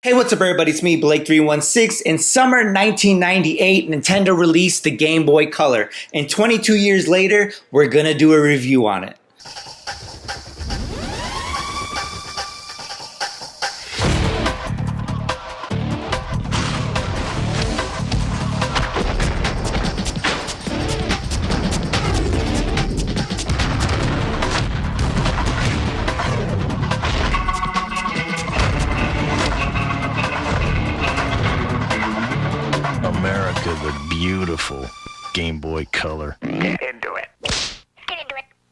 Hey, what's up everybody? It's me, Blake316. In summer 1998, Nintendo released the Game Boy Color. And 22 years later, we're gonna do a review on it. America the beautiful Game Boy Color. Get into it.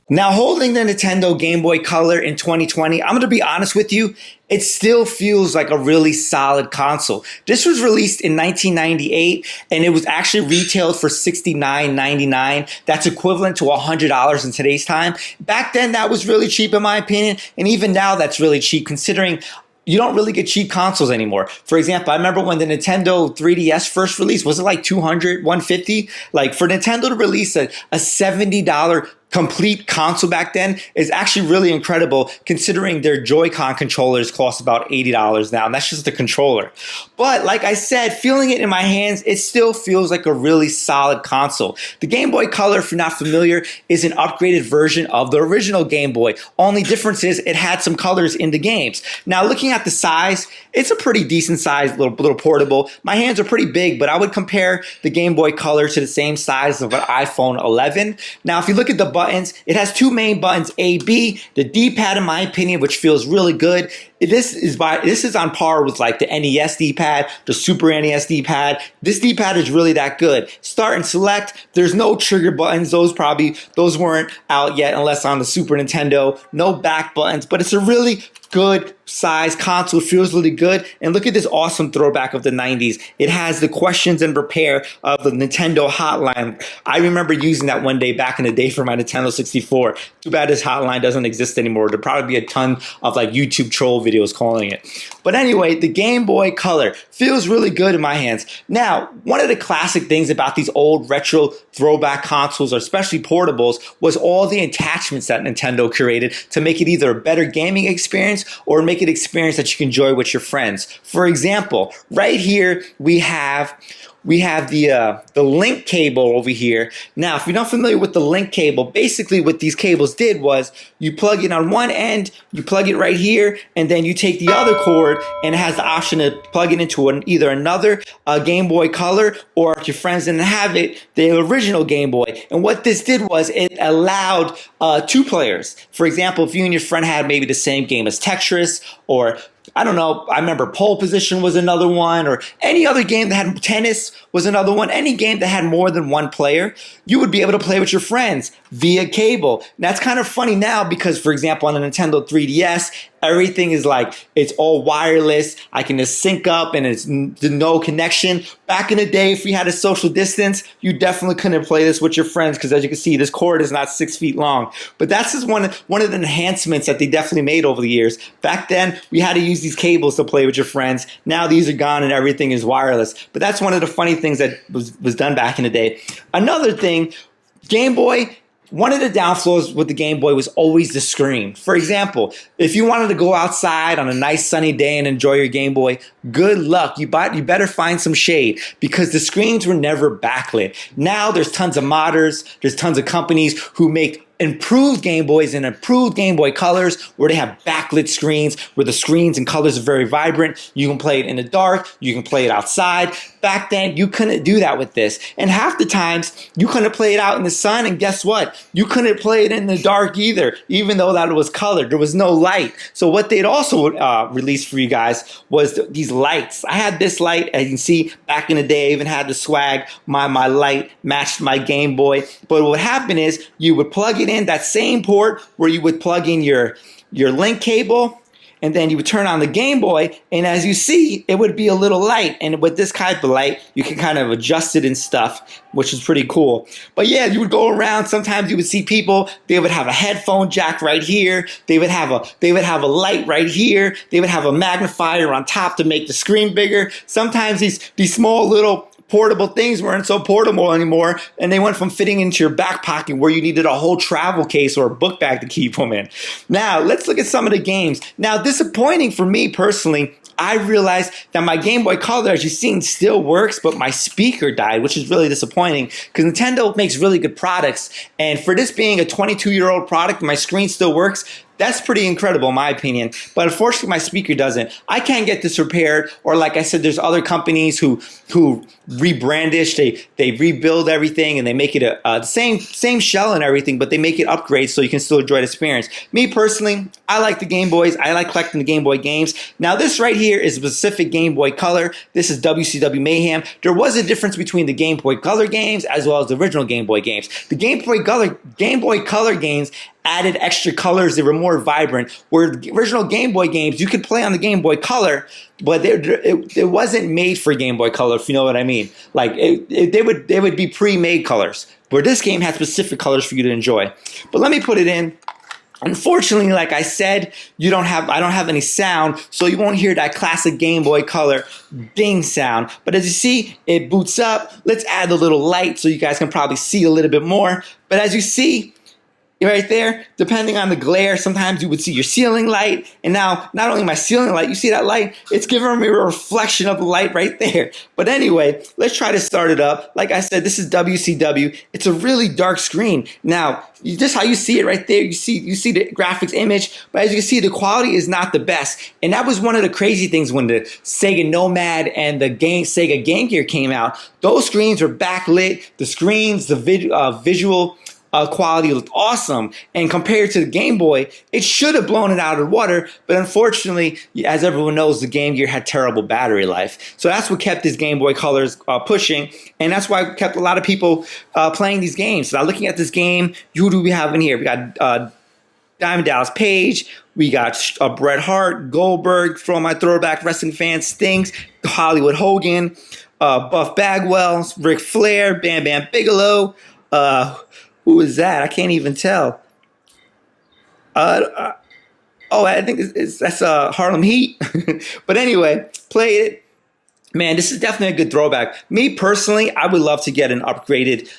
Now, holding the Nintendo Game Boy Color in 2020, I'm gonna be honest with you, it still feels like a really solid console. This was released in 1998 and it was actually retailed for $69.99. That's equivalent to $100 in today's time. Back then, that was really cheap in my opinion, and even now that's really cheap considering you don't really get cheap consoles anymore. For example, I remember when the Nintendo 3DS first released, was it like $200, $150? Like for Nintendo to release a $70 complete console back then is actually really incredible considering their Joy-Con controllers cost about $80 now, and that's just the controller. But like I said, feeling it in my hands, it still feels like a really solid console. The Game Boy Color, if you're not familiar, is an upgraded version of the original Game Boy. Only difference is it had some colors in the games. Now looking at the size, it's a pretty decent size, little portable. My hands are pretty big, but I would compare the Game Boy Color to the same size of an iPhone 11. Now if you look at the buttons, it has two main buttons, A, B. The D-pad, in my opinion, which feels really good. This is on par with like the NES D-pad, the Super NES D-pad. This D-pad is really that good. Start and select. There's no trigger buttons. Those weren't out yet unless on the Super Nintendo. No back buttons, but it's a really good size console. Feels really good. And look at this awesome throwback of the 90s. It has the questions and repair of the Nintendo hotline. I remember using that one day back in the day for my Nintendo 64. Too bad this hotline doesn't exist anymore. There'd probably be a ton of like YouTube troll videos calling it. But anyway, the Game Boy Color feels really good in my hands. Now, one of the classic things about these old retro throwback consoles, or especially portables, was all the attachments that Nintendo created to make it either a better gaming experience or make it an experience that you can enjoy with your friends. For example, right here we have the link cable over here. Now, if you're not familiar with the link cable, basically what these cables did was you plug it on one end, you plug it right here, and then you take the other cord, and it has the option to plug it into either another Game Boy Color, or if your friends didn't have it, the original Game Boy. And what this did was it allowed two players. For example, if you and your friend had maybe the same game as Tetris, or I don't know, I remember Pole Position was another one, or any other game that had tennis was another one. Any game that had more than one player, you would be able to play with your friends via cable. And that's kind of funny now because, for example, on the Nintendo 3DS, everything is like, it's all wireless. I can just sync up and it's no connection. Back in the day, if we had a social distance, you definitely couldn't play this with your friends because, as you can see, this cord is not 6 feet long. But that's just one of the enhancements that they definitely made over the years. Back then, we had to use these cables to play with your friends. Now these are gone and everything is wireless. But that's one of the funny things that was done back in the day. Another thing, Game Boy, one of the downfalls with the Game Boy was always the screen. For example, if you wanted to go outside on a nice sunny day and enjoy your Game Boy, good luck. You better find some shade because the screens were never backlit. Now there's tons of modders, there's tons of companies who make improved Game Boys and improved Game Boy Colors where they have backlit screens where the screens and colors are very vibrant. You can play it in the dark, you can play it outside. Back then, you couldn't do that with this. And half the times, you couldn't play it out in the sun, and guess what? You couldn't play it in the dark either, even though that was colored. There was no light. So what they'd also released for you guys was these lights. I had this light, as you can see, back in the day, I even had the swag. My light matched my Game Boy. But what happened is, you would plug it in that same port where you would plug in your link cable, and then you would turn on the Game Boy, and as you see, it would be a little light. And with this type of light, you can kind of adjust it and stuff, which is pretty cool. But yeah, you would go around. Sometimes you would see people, they would have a headphone jack right here. They would have a light right here. They would have a magnifier on top to make the screen bigger. Sometimes these small little portable things weren't so portable anymore, and they went from fitting into your back pocket where you needed a whole travel case or a book bag to keep them in. Now, let's look at some of the games. Now, disappointing for me personally, I realized that my Game Boy Color, as you've seen, still works, but my speaker died, which is really disappointing because Nintendo makes really good products. And for this being a 22-year-old product, my screen still works. That's pretty incredible in my opinion. But unfortunately, my speaker doesn't. I can't get this repaired. Or like I said, there's other companies who rebrandish. They rebuild everything and they make it the same shell and everything, but they make it upgrades so you can still enjoy the experience. Me personally, I like the Game Boys. I like collecting the Game Boy games. Now this right here is a specific Game Boy Color. This is WCW Mayhem. There was a difference between the Game Boy Color games as well as the original Game Boy games. The Game Boy Color games added extra colors. They were more vibrant. Where the original Game Boy games, you could play on the Game Boy Color, but it wasn't made for Game Boy Color, if you know what I mean. Like they would be pre-made colors. Where this game has specific colors for you to enjoy. But let me put it in. Unfortunately, like I said, I don't have any sound, so you won't hear that classic Game Boy Color ding sound. But as you see, it boots up. Let's add a little light so you guys can probably see a little bit more. But as you see, right there, depending on the glare, sometimes you would see your ceiling light. And now, not only my ceiling light, you see that light? It's giving me a reflection of the light right there. But anyway, let's try to start it up. Like I said, this is WCW. It's a really dark screen. Now, just how you see it right there, you see the graphics image, but as you can see, the quality is not the best. And that was one of the crazy things when the Sega Nomad and the Sega Game Gear came out. Those screens were backlit. The screens, the visual quality looked awesome, and compared to the Game Boy, it should have blown it out of the water, but unfortunately, as everyone knows, the Game Gear had terrible battery life. So that's what kept this Game Boy Colors pushing, and that's why it kept a lot of people playing these games. Now looking at this game, who do we have in here? We got Diamond Dallas Page, we got Bret Hart, Goldberg, for all my throwback wrestling fans, Stings, Hollywood Hogan, Buff Bagwell, Ric Flair, Bam Bam Bigelow, who is that? I can't even tell. Oh, I think that's Harlem Heat. But anyway, played it. Man, this is definitely a good throwback. Me personally, I would love to get an upgraded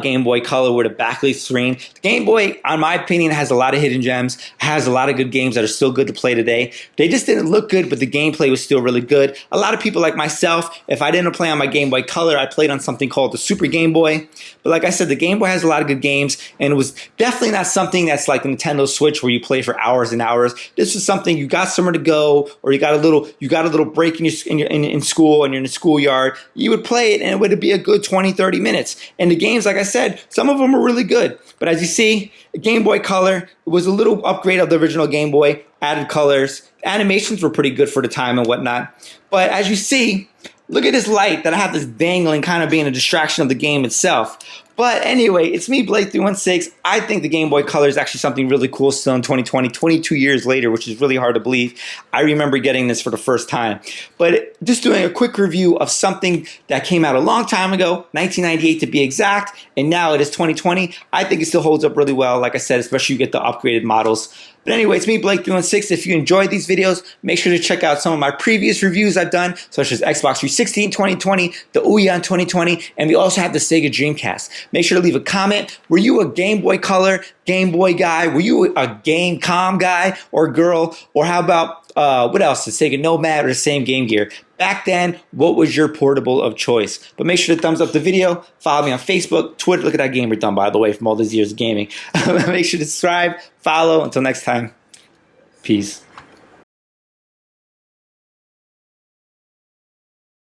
Game Boy Color with a backlit screen. The Game Boy, in my opinion, has a lot of hidden gems, has a lot of good games that are still good to play today. They just didn't look good, but the gameplay was still really good. A lot of people like myself, if I didn't play on my Game Boy Color, I played on something called the Super Game Boy. But like I said, the Game Boy has a lot of good games, and it was definitely not something that's like the Nintendo Switch where you play for hours and hours. This was something you got somewhere to go, or you got a little break in school and you're in the schoolyard. You would play it, and it would be a good 20-30 minutes. And the games, like I said, some of them are really good. But as you see, Game Boy Color was a little upgrade of the original Game Boy, added colors. Animations were pretty good for the time and whatnot. But as you see, look at this light that I have this dangling, kind of being a distraction of the game itself. But anyway, it's me, Blake316. I think the Game Boy Color is actually something really cool still in 2020, 22 years later, which is really hard to believe. I remember getting this for the first time. But just doing a quick review of something that came out a long time ago, 1998 to be exact, and now it is 2020. I think it still holds up really well, like I said, especially you get the upgraded models. But anyway, it's me, Blake316. If you enjoyed these videos, make sure to check out some of my previous reviews I've done, such as Xbox 360 in 2020, the Ouya in 2020, and we also have the Sega Dreamcast. Make sure to leave a comment. Were you a Game Boy Color, Game Boy guy? Were you a Gamecom guy or girl? Or how about, what else? The Sega Nomad or the same Game Gear? Back then, what was your portable of choice? But make sure to thumbs up the video. Follow me on Facebook, Twitter. Look at that gamer done, by the way, from all these years of gaming. Make sure to subscribe, follow. Until next time, peace.